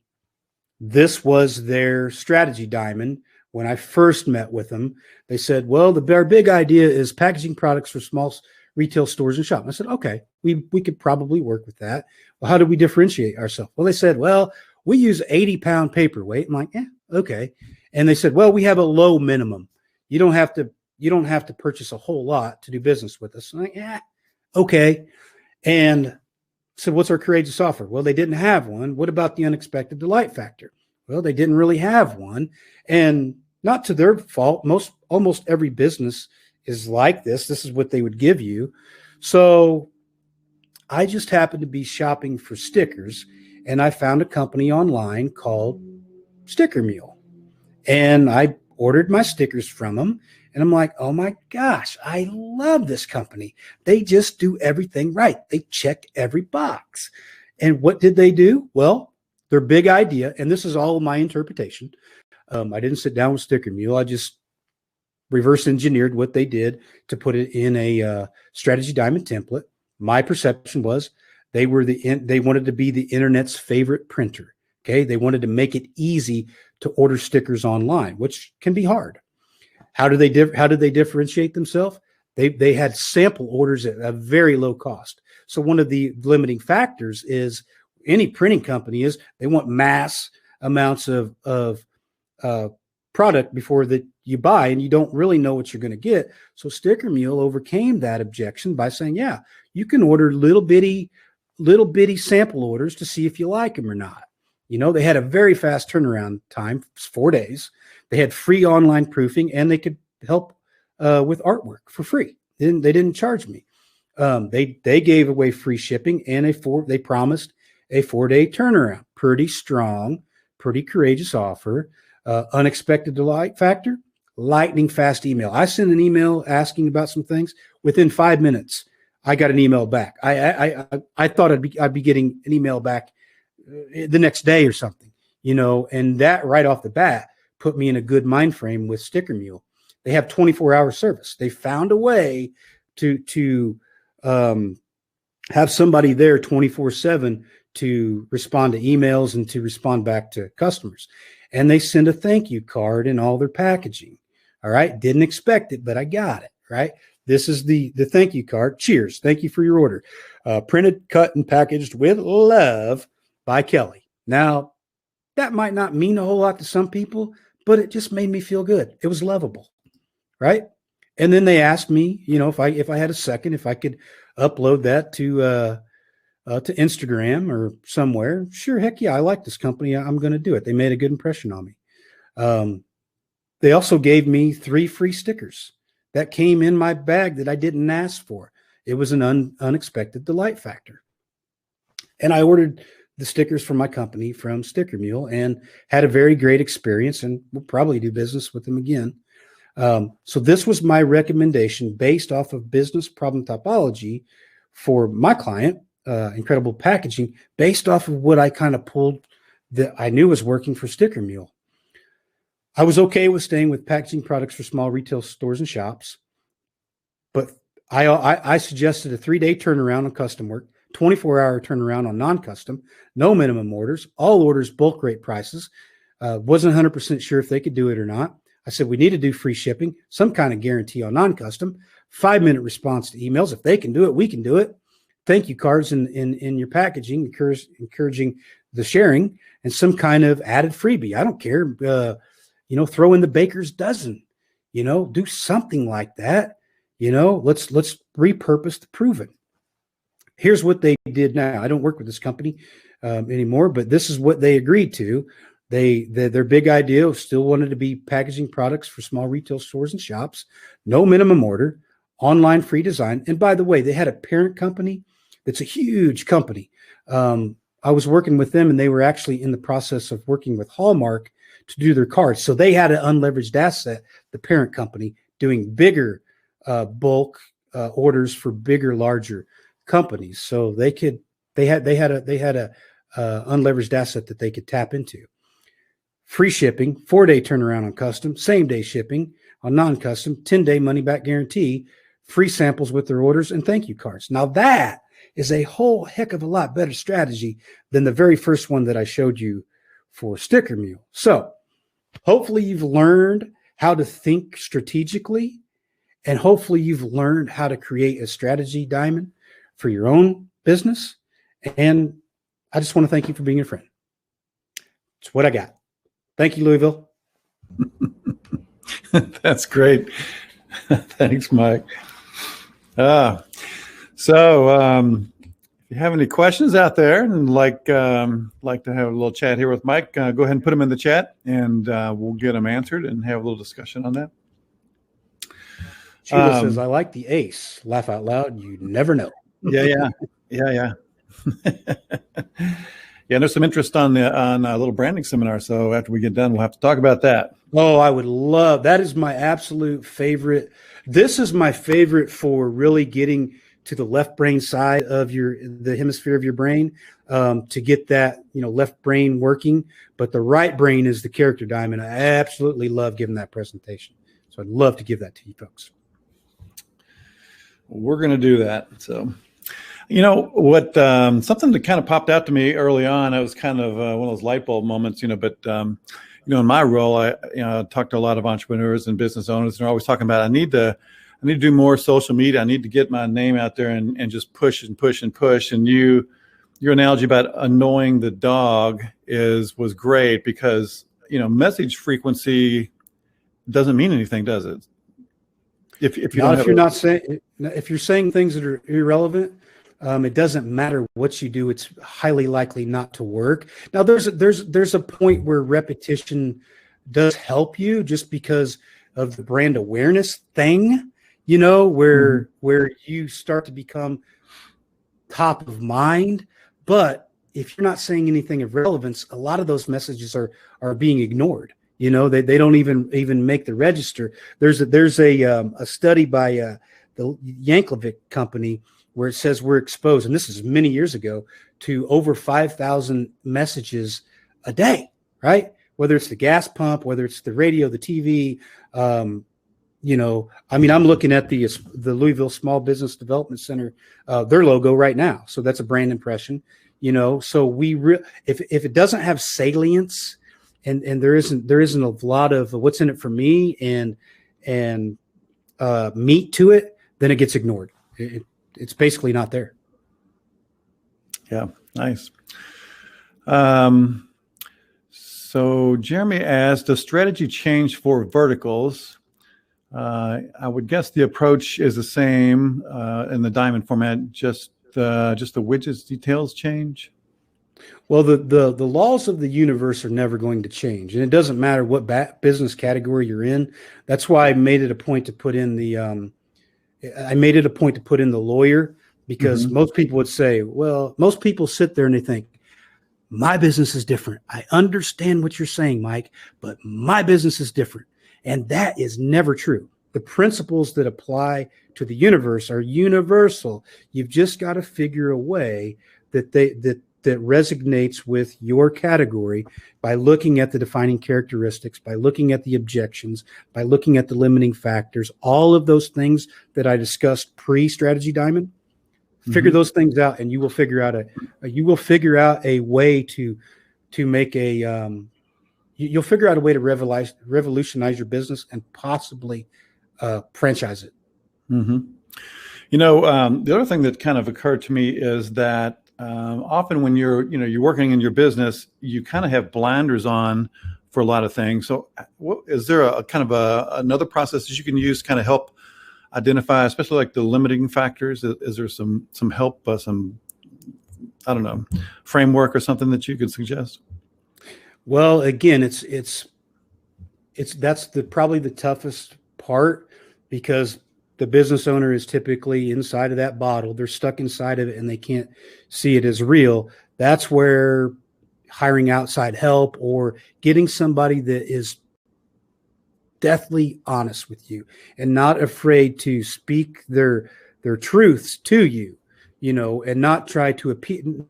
this was their strategy diamond. When I first met with them, they said, well, our big idea is packaging products for small retail stores and shops. I said, okay, we could probably work with that. Well, how do we differentiate ourselves? Well, they said, well, we use 80-pound paperweight. I'm like, yeah, okay. And they said, well, we have a low minimum. You don't have to purchase a whole lot to do business with us. I'm like, yeah, okay. And said, what's our courageous offer? Well, they didn't have one. What about the unexpected delight factor? Well, they didn't really have one. And not to their fault. Almost every business is like this. This is what they would give you. So I just happened to be shopping for stickers, and I found a company online called Sticker Mule. And I ordered my stickers from them. And I'm like, oh my gosh, I love this company. They just do everything right. They check every box. And what did they do? Well, their big idea, and this is all my interpretation. I didn't sit down with Sticker Mule. I just reverse engineered what they did to put it in a strategy diamond template. My perception was they wanted to be the internet's favorite printer. Okay. They wanted to make it easy to order stickers online, which can be hard. How did they differentiate themselves? They had sample orders at a very low cost. So one of the limiting factors is any printing company is they want mass amounts of product before that you buy, and you don't really know what you're going to get. So Sticker Mule overcame that objection by saying, yeah, you can order little bitty sample orders to see if you like them or not. You know, they had a very fast turnaround time, 4 days. They had free online proofing, and they could help with artwork for free. They didn't charge me. They gave away free shipping and they promised a 4-day turnaround. Pretty strong, pretty courageous offer. Unexpected delight factor, lightning fast email. I sent an email asking about some things. Within 5 minutes, I got an email back. I thought I'd be getting an email back the next day or something, and that right off the bat put me in a good mind frame with Sticker Mule. They have 24-hour service. They found a way to have somebody there 24/7 to respond to emails and to respond back to customers. And they send a thank you card in all their packaging. All right. Didn't expect it, but I got it. Right. This is the thank you card. Cheers. Thank you for your order. Printed, cut, and packaged with love by Kelly. Now, that might not mean a whole lot to some people, but it just made me feel good. It was lovable. Right. And then they asked me, if I had a second, if I could upload that to Instagram or somewhere. Sure, heck yeah, I like this company. I'm going to do it. They made a good impression on me. They also gave me 3 free stickers that came in my bag that I didn't ask for. It was an unexpected delight factor. And I ordered the stickers from my company from Sticker Mule and had a very great experience, and we'll probably do business with them again. So this was my recommendation based off of business problem topology for my client, Incredible Packaging, based off of what I kind of pulled that I knew was working for Sticker Mule. I was okay with staying with packaging products for small retail stores and shops, but I suggested a 3-day turnaround on custom work, 24-hour turnaround on non-custom, no minimum orders, all orders bulk rate prices. Wasn't 100% sure if they could do it or not. I said, we need to do free shipping, some kind of guarantee on non-custom, 5-minute response to emails. If they can do it, we can do it. Thank you cards in your packaging, encouraging the sharing, and some kind of added freebie. I don't care. Throw in the baker's dozen, do something like that. Let's repurpose the proven. Here's what they did now. I don't work with this company anymore, but this is what they agreed to. Their big idea still wanted to be packaging products for small retail stores and shops, no minimum order, online free design. And by the way, they had a parent company that's a huge company. I was working with them, and they were actually in the process of working with Hallmark to do their cards. So they had an unleveraged asset, the parent company, doing bigger bulk orders for bigger, larger companies. So they had a unleveraged asset that they could tap into. Free shipping, 4-day turnaround on custom, same-day shipping on non-custom, 10-day money-back guarantee, free samples with their orders, and thank you cards. Now that is a whole heck of a lot better strategy than the very first one that I showed you for Sticker Mule. So hopefully you've learned how to think strategically, and hopefully you've learned how to create a strategy diamond for your own business. And I just want to thank you for being a friend. It's what I got. Thank you, Louisville. That's great. Thanks, Mike. If you have any questions out there and like to have a little chat here with Mike, go ahead and put them in the chat, and we'll get them answered and have a little discussion on that. Sheila says, I like the ace. Laugh out loud. You never know. Yeah. Yeah, there's some interest on a little branding seminar. So after we get done, we'll have to talk about that. Oh, I would love that. Is my absolute favorite. This is my favorite for really getting to the left brain side of the hemisphere of your brain, to get that left brain working. But the right brain is the character diamond. I absolutely love giving that presentation. So I'd love to give that to you folks. We're going to do that. So. What something that kind of popped out to me early on, it was kind of one of those light bulb moments, but in my role, I talk to a lot of entrepreneurs and business owners, and they're always talking about, I need to do more social media. I need to get my name out there and just push and push and push. And your analogy about annoying the dog was great, because, message frequency doesn't mean anything, does it? If you're saying things that are irrelevant, it doesn't matter what you do. It's highly likely not to work. Now, there's a point where repetition does help you, just because of the brand awareness thing, you know, where you start to become top of mind. But if you're not saying anything of relevance, a lot of those messages are being ignored. You know, they don't even make the register. There's a study by the Yankovic company where it says we're exposed, and this is many years ago, to over 5,000 messages a day, right? Whether it's the gas pump, whether it's the radio, the TV, you know, I mean, I'm looking at the Louisville Small Business Development Center, their logo right now. So that's a brand impression, you know. So if it doesn't have salience, and there isn't a lot of what's in it for me and meat to it, then it gets ignored. It's basically not there. Yeah, nice. So Jeremy asked, does strategy change for verticals? I would guess the approach is the same in the diamond format, just the widgets details change. Well, the laws of the universe are never going to change, and it doesn't matter what business category you're in. That's why I made it a point to put in the lawyer, because most people would say, well, most people sit there and they think, my business is different. I understand what you're saying, Mike, but my business is different. And that is never true. The principles that apply to the universe are universal. You've just got to figure a way that resonates with your category by looking at the defining characteristics, by looking at the objections, by looking at the limiting factors, all of those things that I discussed pre-strategy diamond. Figure those things out, and you will figure out a way to make you'll figure out a way to revolutionize your business and possibly franchise it. You know, the other thing that kind of occurred to me is that often when you're working in your business, you kind of have blinders on for a lot of things. So is there a kind of another process that you can use to kind of help identify, especially like the limiting factors? Is there some help, some, I don't know, framework or something that you could suggest? Well, again, that's probably the toughest part, because the business owner is typically inside of that bottle. They're stuck inside of it and they can't see it as real. That's where hiring outside help or getting somebody that is deathly honest with you and not afraid to speak their truths to you, you know, and not try to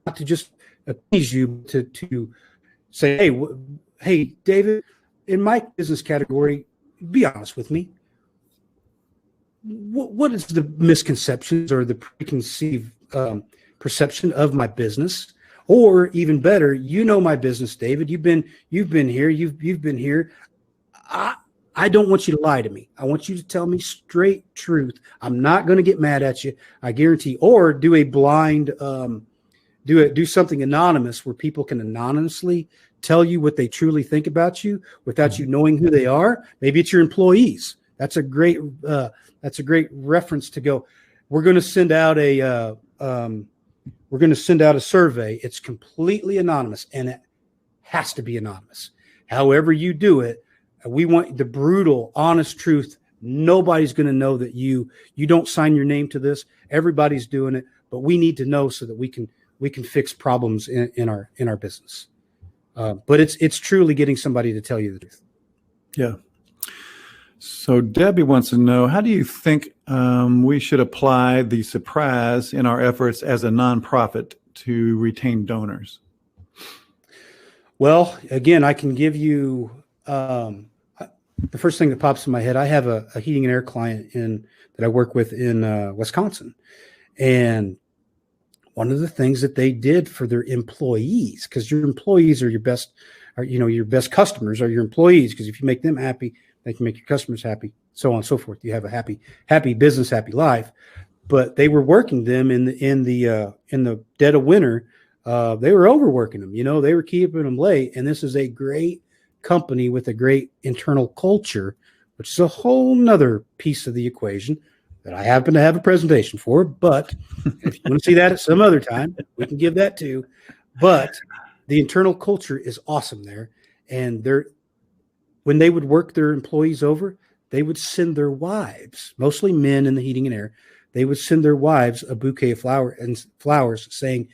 not to just appease you, to say, hey, David, in my business category, be honest with me. What is the misconceptions or the preconceived perception of my business? Or even better, you know my business, David. You've been here. You've been here. I don't want you to lie to me. I want you to tell me straight truth. I'm not going to get mad at you, I guarantee. Or do a blind, do something anonymous where people can anonymously tell you what they truly think about you without you knowing who they are. Maybe it's your employees. That's a great reference to go. We're going to send out a survey. It's completely anonymous, and it has to be anonymous. However you do it, we want the brutal, honest truth. Nobody's going to know that you don't sign your name to this. Everybody's doing it, but we need to know so that we can fix problems in our business. But it's truly getting somebody to tell you the truth. Yeah. So Debbie wants to know, how do you think we should apply the surprise in our efforts as a nonprofit to retain donors? Well, again, I can give you the first thing that pops in my head. I have a heating and air client that I work with in Wisconsin, and one of the things that they did for their employees, because your employees are your best customers are your employees, because if you make them happy, they can make your customers happy, so on and so forth. You have a happy business, happy life. But they were working them in the dead of winter. They were overworking them. You know, they were keeping them late. And this is a great company with a great internal culture, which is a whole nother piece of the equation that I happen to have a presentation for. But if you want to see that at some other time, we can give that too. But the internal culture is awesome there. And when they would work their employees over, they would send their wives, mostly men in the heating and air, they would send their wives a bouquet of flowers saying,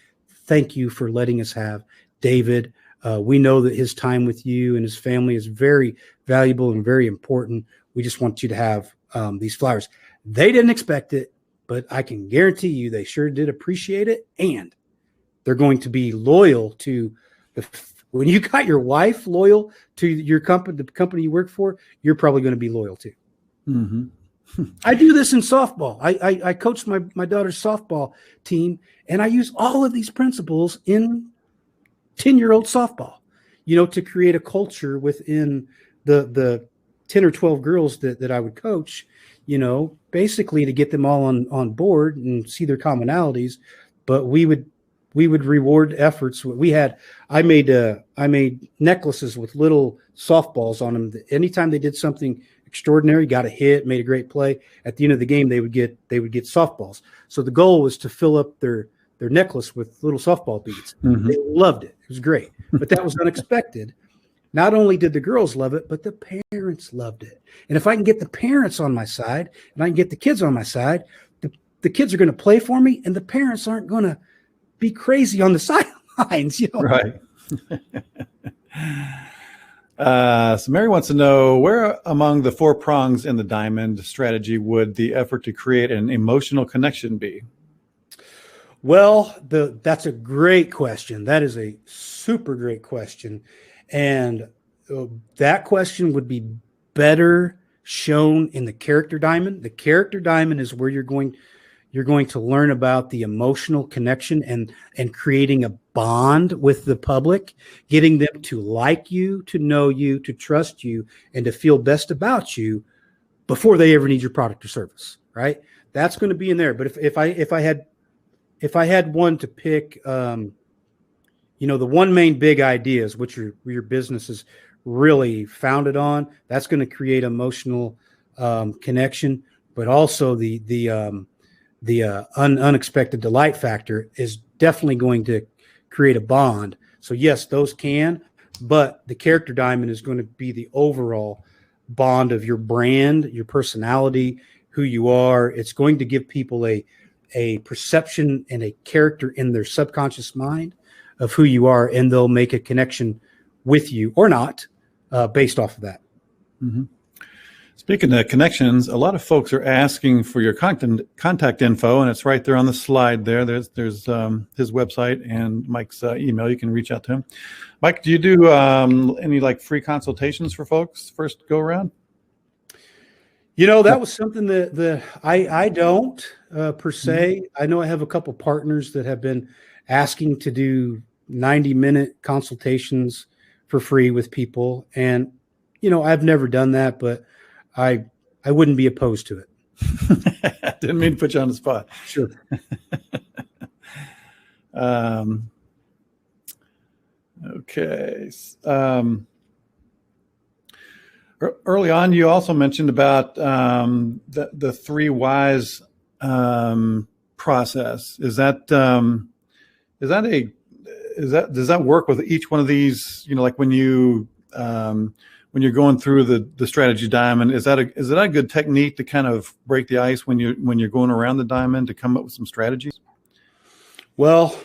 "Thank you for letting us have David. We know that his time with you and his family is very valuable and very important. We just want you to have these flowers." They didn't expect it, but I can guarantee you they sure did appreciate it. And they're going to be loyal to when you got your wife loyal to your company, the company you work for, you're probably going to be loyal to. Mm-hmm. I do this in softball. I coach my daughter's softball team, and I use all of these principles in 10-year-old softball, to create a culture within the 10 or 12 girls that I would coach, basically to get them all on board and see their commonalities. But we would reward efforts. I made necklaces with little softballs on them. Anytime they did something extraordinary, got a hit, made a great play, at the end of the game, they would get softballs. So the goal was to fill up their necklace with little softball beads. Mm-hmm. They loved it. It was great. But that was unexpected. Not only did the girls love it, but the parents loved it. And if I can get the parents on my side and I can get the kids on my side, the kids are going to play for me, and the parents aren't going to be crazy on the sidelines. Right. So Mary wants to know, where among the 4 prongs in the diamond strategy would the effort to create an emotional connection be? Well, that's a great question. That is a super great question. And that question would be better shown in the character diamond. The character diamond is where you're going to learn about the emotional connection and creating a bond with the public, getting them to like you, to know you, to trust you, and to feel best about you before they ever need your product or service, right? That's going to be in there. But if I had one to pick, the one main big idea is what your business is really founded on. That's going to create emotional connection, but also the unexpected delight factor is definitely going to create a bond. So yes, those can, but the character diamond is going to be the overall bond of your brand, your personality, who you are. It's going to give people a perception and a character in their subconscious mind of who you are, and they'll make a connection with you or not based off of that. Mm-hmm. Speaking of connections, a lot of folks are asking for your contact info, and it's right there on the slide there. There's his website and Mike's email. You can reach out to him. Mike, do you do any free consultations for folks first go around? That was something that I don't per se. Mm-hmm. I know I have a couple partners that have been asking to do 90-minute consultations for free with people. And, I've never done that, but I wouldn't be opposed to it. Didn't mean to put you on the spot. Sure. Okay. Early on, you also mentioned about the 3 whys process. Does that work with each one of these? When you're going through the strategy diamond, is that a good technique to kind of break the ice when you're going around the diamond to come up with some strategies? Well,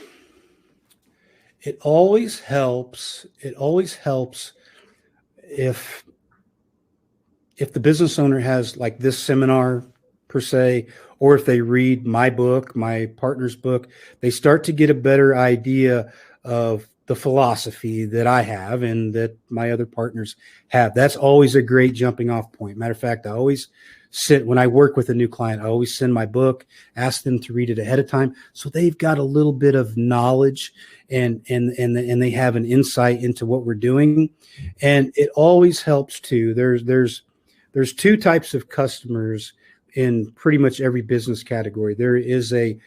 it always helps. It always helps if the business owner has this seminar per se, or if they read my book, my partner's book, they start to get a better idea of the philosophy that I have and that my other partners have. That's always a great jumping off point. Matter of fact, when I work with a new client, I always send my book, ask them to read it ahead of time, so they've got a little bit of knowledge and they have an insight into what we're doing. And it always helps too. There's 2 types of customers in pretty much every business category. There is a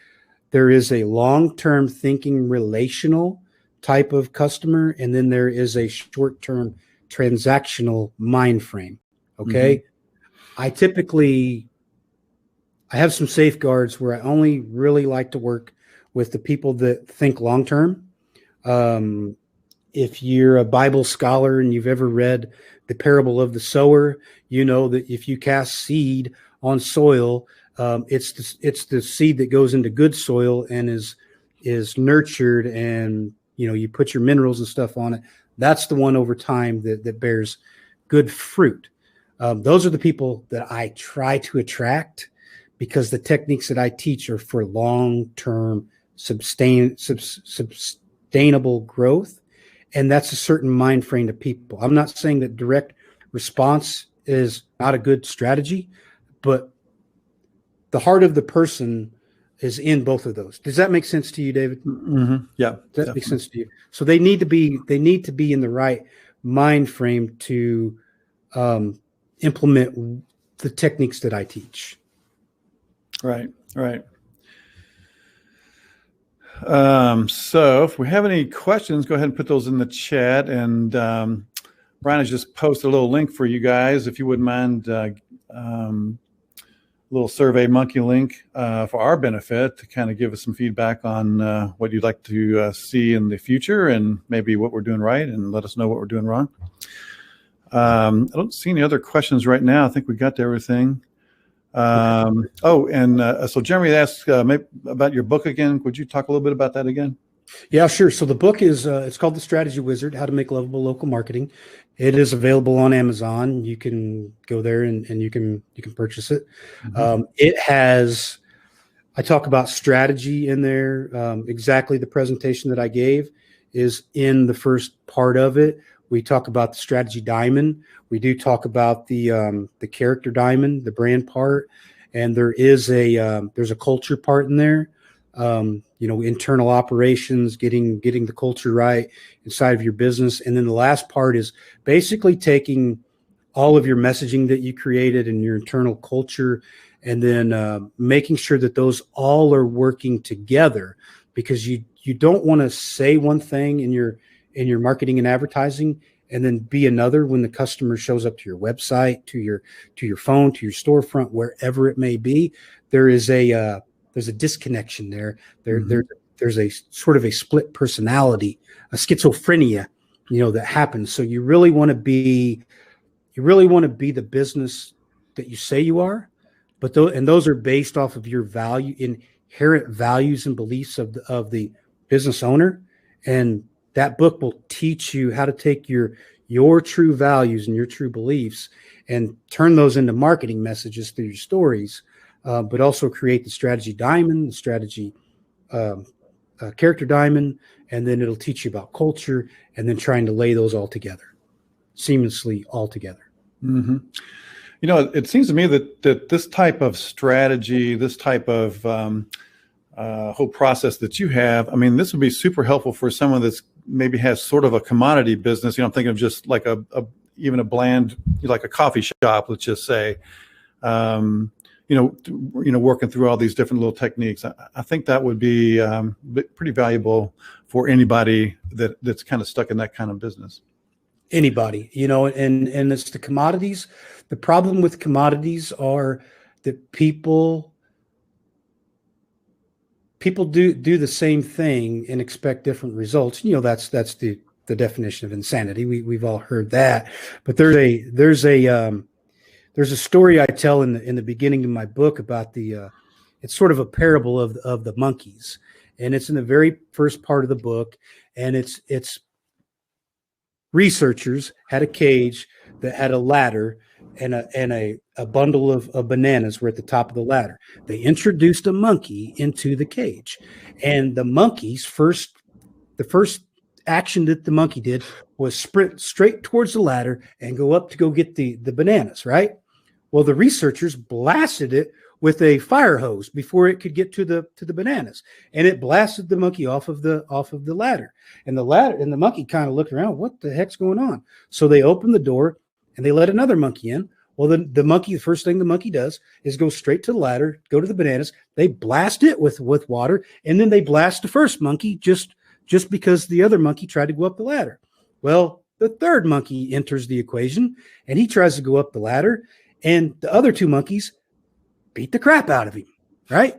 long-term thinking relational type of customer, and then there is a short-term transactional mind frame. Okay. Mm-hmm. I have some safeguards where I only really like to work with the people that think long-term. if you're a Bible scholar and you've ever read the parable of the sower, you know that if you cast seed on soil, it's the seed that goes into good soil and is nurtured, and you put your minerals and stuff on it. That's the one over time that bears good fruit. Those are the people that I try to attract, because the techniques that I teach are for long-term sustainable growth. And that's a certain mind frame of people. I'm not saying that direct response is not a good strategy, but the heart of the person is in both of those. Does that make sense to you, David? Mm-hmm. Yeah. Does that make sense to you? So they need to be in the right mind frame to implement the techniques that I teach. Right. So if we have any questions, go ahead and put those in the chat. And Brian has just posted a little link for you guys, if you wouldn't mind, a little Survey Monkey link for our benefit, to kind of give us some feedback on what you'd like to see in the future, and maybe what we're doing right, and let us know what we're doing wrong. I don't see any other questions right now. I think we got to everything. So Jeremy asked maybe about your book again. Would you talk a little bit about that again? Yeah, sure. So the book is it's called The Strategy Wizard: How to Make Lovable Local Marketing. It is available on Amazon. You can go there and you can purchase it. Mm-hmm. I talk about strategy in there. Exactly the presentation that I gave is in the first part of it. We talk about the strategy diamond. We do talk about the character diamond, the brand part, and there's a culture part in there. Internal operations, getting the culture right inside of your business, and then the last part is basically taking all of your messaging that you created and your internal culture, and then making sure that those all are working together, because you don't want to say one thing in your marketing and advertising and then be another when the customer shows up to your website, to your phone, to your storefront, wherever it may be. There's a disconnection there. There's a sort of a split personality, a schizophrenia, that happens. So you really want to be the business that you say you are, but those are based off of your inherent values and beliefs of the business owner. And that book will teach you how to take your true values and your true beliefs and turn those into marketing messages through your stories, but also create the strategy diamond, the strategy character diamond, and then it'll teach you about culture, and then trying to lay those all together, seamlessly all together. Mm-hmm. It seems to me that this type of strategy, this type of whole process that you have, this would be super helpful for someone that's maybe has sort of a commodity business. I'm thinking of just like even a bland, like a coffee shop, let's just say, working through all these different little techniques. I think that would be pretty valuable for anybody that's kind of stuck in that kind of business. Anybody, and it's the commodities. The problem with commodities are that people do the same thing and expect different results. That's the definition of insanity. We've all heard that. But there's a story I tell in the beginning of my book about it's sort of a parable of the monkeys, and it's in the very first part of the book, and it's researchers had a cage that had a ladder, and a bundle of bananas were at the top of the ladder. They introduced a monkey into the cage, and the first action that the monkey did was sprint straight towards the ladder and go up to go get the bananas, right? Well, the researchers blasted it with a fire hose before it could get to the bananas, and it blasted the monkey off of the ladder. And the monkey kind of looked around, what the heck's going on? So they opened the door and they let another monkey in. Well, the first thing the monkey does is go straight to the ladder, go to the bananas. They blast it with water, and then they blast the first monkey just because the other monkey tried to go up the ladder. Well, the third monkey enters the equation, and he tries to go up the ladder, and the other two monkeys beat the crap out of him, right?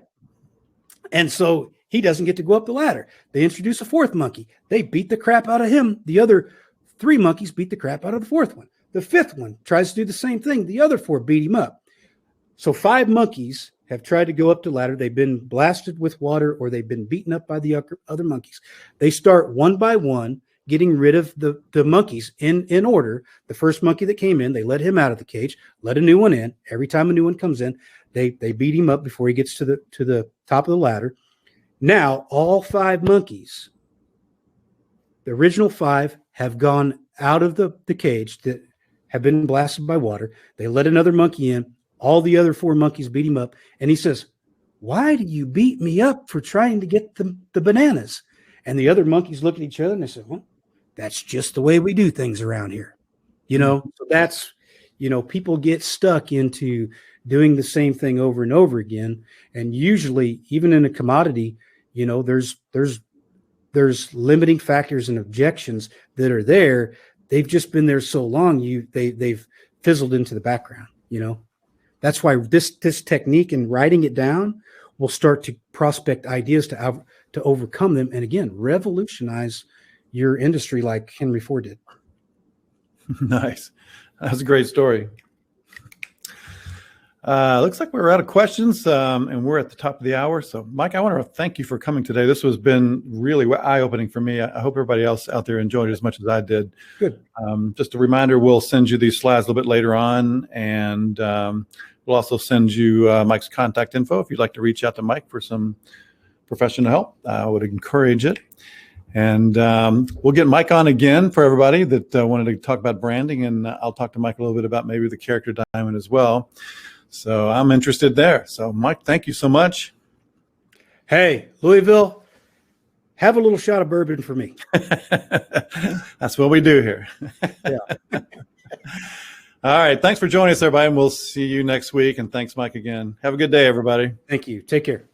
And so He doesn't get to go up the ladder. They introduce a fourth monkey. They beat the crap out of him. The other 3 monkeys beat the crap out of the fourth one. The fifth one tries to do the same thing. The other 4 beat him up. So 5 monkeys have tried to go up the ladder. They've been blasted with water or they've been beaten up by the other monkeys. They start one by one getting rid of the monkeys in order. The first monkey that came in, they let him out of the cage, let a new one in. Every time a new one comes in, they beat him up before he gets to the top of the ladder. Now, all 5 monkeys, the original 5, have gone out of the cage that have been blasted by water. They let another monkey in. All the other 4 monkeys beat him up. And he says, "Why do you beat me up for trying to get the bananas?" And the other monkeys look at each other and they say, "Well, that's just the way we do things around here." So that's, people get stuck into doing the same thing over and over again. And usually, even in a commodity, there's limiting factors and objections that are there. They've just been there so long, they've fizzled into the background. That's why this technique and writing it down will start to prospect ideas to overcome them. And again, revolutionize your industry like Henry Ford did. Nice. That's a great story. Looks like we're out of questions, and we're at the top of the hour. So, Mike, I want to thank you for coming today. This has been really eye-opening for me. I hope everybody else out there enjoyed it as much as I did. Good. Just a reminder, we'll send you these slides a little bit later on, and we'll also send you Mike's contact info if you'd like to reach out to Mike for some professional help. I would encourage it. And we'll get Mike on again for everybody that wanted to talk about branding, and I'll talk to Mike a little bit about maybe the character diamond as well. So I'm interested there. So, Mike, thank you so much. Hey, Louisville, have a little shot of bourbon for me. That's what we do here. Yeah. All right. Thanks for joining us, everybody, and we'll see you next week. And thanks, Mike, again. Have a good day, everybody. Thank you. Take care.